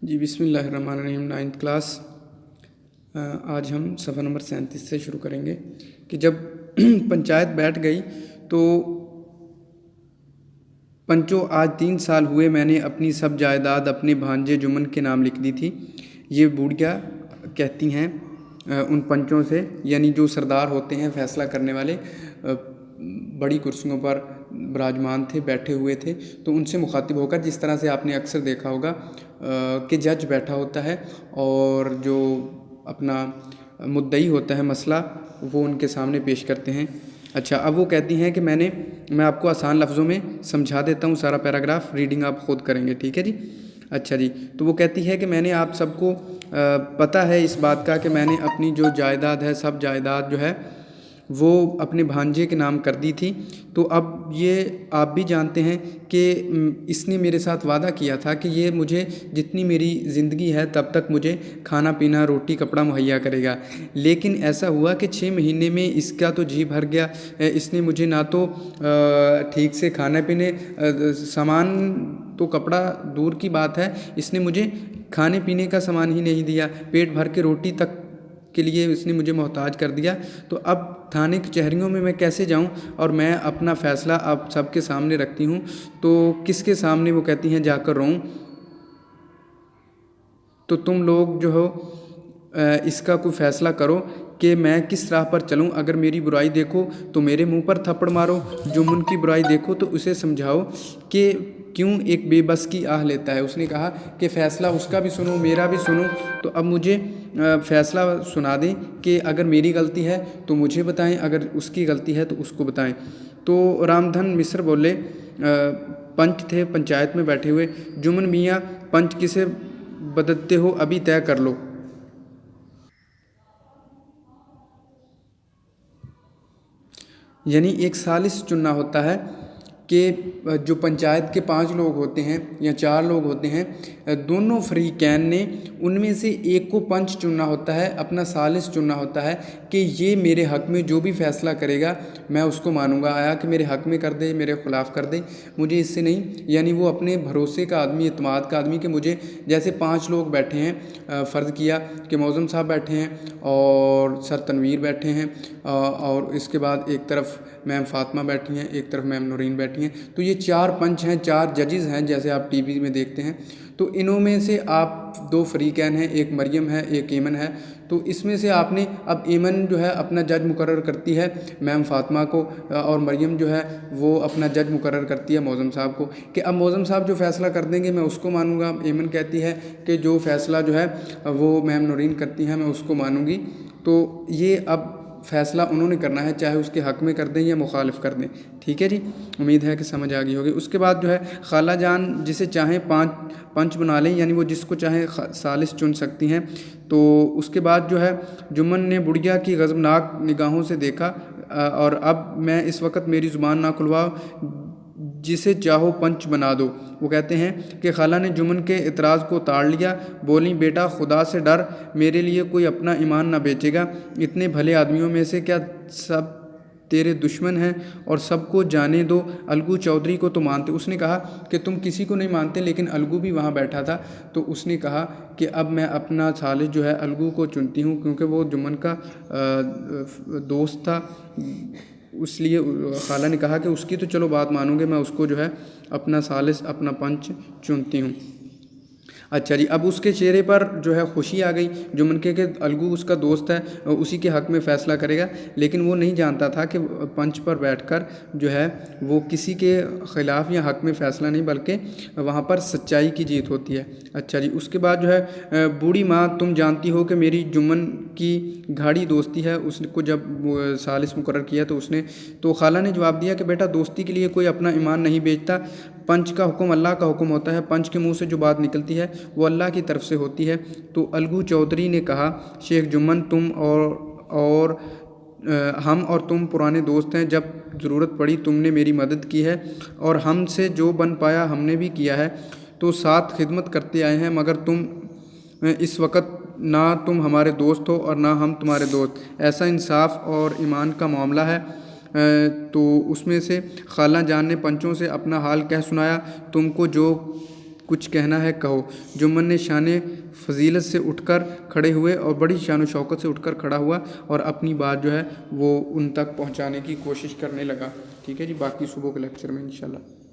جی بسم اللہ الرحمن الرحیم 9th کلاس۔ آج ہم صفحہ نمبر 37 سے شروع کریں گے کہ جب پنچایت بیٹھ گئی تو پنچو آج 3 سال ہوئے میں نے اپنی سب جائیداد اپنے بھانجے جمن کے نام لکھ دی تھی۔ یہ بوڑھیا کہتی ہیں ان پنچوں سے، یعنی جو سردار ہوتے ہیں فیصلہ کرنے والے، بڑی کرسیوں پر براجمان تھے، بیٹھے ہوئے تھے، تو ان سے مخاطب ہو کر، جس طرح سے آپ نے اکثر دیکھا ہوگا کہ جج بیٹھا ہوتا ہے اور جو اپنا مدعی ہوتا ہے مسئلہ وہ ان کے سامنے پیش کرتے ہیں۔ اچھا، اب وہ کہتی ہیں کہ میں آپ کو آسان لفظوں میں سمجھا دیتا ہوں، سارا پیراگراف ریڈنگ آپ خود کریں گے، ٹھیک ہے جی؟ اچھا جی، تو وہ کہتی ہے کہ میں نے آپ سب کو پتہ ہے اس بات کا کہ میں نے اپنی جو جائیداد ہے، سب جائیداد جو ہے وہ اپنے بھانجے کے نام کر دی تھی۔ تو اب یہ آپ بھی جانتے ہیں کہ اس نے میرے ساتھ وعدہ کیا تھا کہ یہ مجھے جتنی میری زندگی ہے تب تک مجھے کھانا پینا، روٹی کپڑا مہیا کرے گا، لیکن ایسا ہوا کہ 6 مہینے میں اس کا تو جی بھر گیا۔ اس نے مجھے نہ تو ٹھیک سے کھانے پینے، سامان تو کپڑا دور کی بات ہے، اس نے مجھے کھانے پینے کا سامان ہی نہیں دیا، پیٹ بھر کے روٹی تک کے لیے اس نے مجھے محتاج کر دیا۔ تو اب تھانے کچہریوں میں کیسے جاؤں؟ اور میں اپنا فیصلہ آپ سب کے سامنے رکھتی ہوں، تو کس کے سامنے وہ کہتی ہیں جا کر رہوں؟ تو تم لوگ جو ہو اس کا کوئی فیصلہ کرو کہ میں کس راہ پر چلوں۔ اگر میری برائی دیکھو تو میرے منہ پر تھپڑ مارو، جو من کی برائی دیکھو تو اسے سمجھاؤ کہ کیوں ایک بے بس کی آہ لیتا ہے۔ اس نے کہا کہ فیصلہ اس کا بھی سنو، میرا بھی سنو، تو اب مجھے فیصلہ سنا دیں کہ اگر میری غلطی ہے تو مجھے بتائیں، اگر اس کی غلطی ہے تو اس کو بتائیں۔ تو رام دھن مصر بولے، پنچ تھے پنچایت میں بیٹھے ہوئے، جمن میاں پنچ کسے بدلتے ہو ابھی طے کر لو۔ یعنی ایک ثالث چننا ہوتا ہے کہ جو پنچایت کے 5 لوگ ہوتے ہیں یا 4 لوگ ہوتے ہیں، دونوں فریقین نے ان میں سے ایک کو پنچ چننا ہوتا ہے، اپنا ثالث چننا ہوتا ہے کہ یہ میرے حق میں جو بھی فیصلہ کرے گا میں اس کو مانوں گا، آیا کہ میرے حق میں کر دے، میرے خلاف کر دے، مجھے اس سے نہیں۔ یعنی وہ اپنے بھروسے کا آدمی، اعتماد کا آدمی، کہ مجھے جیسے 5 لوگ بیٹھے ہیں، فرض کیا کہ معظم صاحب بیٹھے ہیں اور سر تنویر بیٹھے ہیں، اور اس کے بعد ایک طرف میم فاطمہ بیٹھی ہیں، ایک طرف میم نورین بیٹھی ہیں، تو یہ 4 پنچ ہیں، 4 ججز ہیں جیسے آپ ٹی وی میں دیکھتے ہیں۔ تو انہوں میں سے آپ 2 فریقین ہیں، ایک مریم ہے ایک ایمن ہے۔ تو اس میں سے آپ نے، اب ایمن جو ہے اپنا جج مقرر کرتی ہے میم فاطمہ کو، اور مریم جو ہے وہ اپنا جج مقرر کرتی ہے معظم صاحب کو، کہ اب معظم صاحب جو فیصلہ کر دیں گے میں اس کو مانوں گا۔ ایمن کہتی ہے کہ جو فیصلہ جو ہے وہ میم نورین کرتی ہیں میں اس کو مانوں گی۔ تو یہ اب فیصلہ انہوں نے کرنا ہے، چاہے اس کے حق میں کر دیں یا مخالف کر دیں، ٹھیک ہے جی؟ امید ہے کہ سمجھ آ گئی ہوگی۔ اس کے بعد جو ہے خالہ جان جسے چاہیں پنچ بنا لیں، یعنی وہ جس کو چاہیں ثالث چن سکتی ہیں۔ تو اس کے بعد جو ہے جمن نے بڑھیا کی غضبناک نگاہوں سے دیکھا، اور اب میں اس وقت میری زبان نہ کھلواؤ، جسے چاہو پنچ بنا دو۔ وہ کہتے ہیں کہ خالہ نے جمن کے اعتراض کو تاڑ لیا، بولیں بیٹا خدا سے ڈر، میرے لیے کوئی اپنا ایمان نہ بیچے گا، اتنے بھلے آدمیوں میں سے کیا سب تیرے دشمن ہیں؟ اور سب کو جانے دو، الگو چودھری کو تو مانتے۔ اس نے کہا کہ تم کسی کو نہیں مانتے، لیکن الگو بھی وہاں بیٹھا تھا، تو اس نے کہا کہ اب میں اپنا ثالث جو ہے الگو کو چنتی ہوں، کیونکہ وہ جمن کا دوست تھا، اس لیے خالہ نے کہا کہ اس کی تو چلو بات مانوں گے، میں اس کو جو ہے اپنا ثالث، اپنا پنچ چنتی ہوں۔ اچھا جی، اب اس کے چہرے پر جو ہے خوشی آ گئی جمن کے کہ الگو اس کا دوست ہے، اسی کے حق میں فیصلہ کرے گا، لیکن وہ نہیں جانتا تھا کہ پنچ پر بیٹھ کر جو ہے وہ کسی کے خلاف یا حق میں فیصلہ نہیں، بلکہ وہاں پر سچائی کی جیت ہوتی ہے۔ اچھا جی، اس کے بعد جو ہے بوڑھی ماں تم جانتی ہو کہ میری جمن کی گاڑی دوستی ہے۔ اس کو جب ثالث مقرر کیا تو خالہ نے جواب دیا کہ بیٹا دوستی کے لیے کوئی اپنا ایمان نہیں بیچتا، پنچ کا حکم اللہ کا حکم ہوتا ہے، پنچ کے منہ سے جو بات نکلتی ہے وہ اللہ کی طرف سے ہوتی ہے۔ تو الگو چودھری نے کہا شیخ جمن تم اور ہم اور تم پرانے دوست ہیں، جب ضرورت پڑی تم نے میری مدد کی ہے، اور ہم سے جو بن پایا ہم نے بھی کیا ہے، تو ساتھ خدمت کرتے آئے ہیں، مگر تم اس وقت نہ تم ہمارے دوست ہو اور نہ ہم تمہارے دوست، ایسا انصاف اور ایمان کا معاملہ ہے۔ تو اس میں سے خالہ جان نے پنچوں سے اپنا حال کہہ سنایا، تم کو جو کچھ کہنا ہے کہو۔ جمن نے شان فضیلت سے اٹھ کر کھڑے ہوئے اور بڑی شان و شوکت سے اٹھ کر کھڑا ہوا اور اپنی بات جو ہے وہ ان تک پہنچانے کی کوشش کرنے لگا۔ ٹھیک ہے جی، باقی صبح کے لیکچر میں انشاءاللہ۔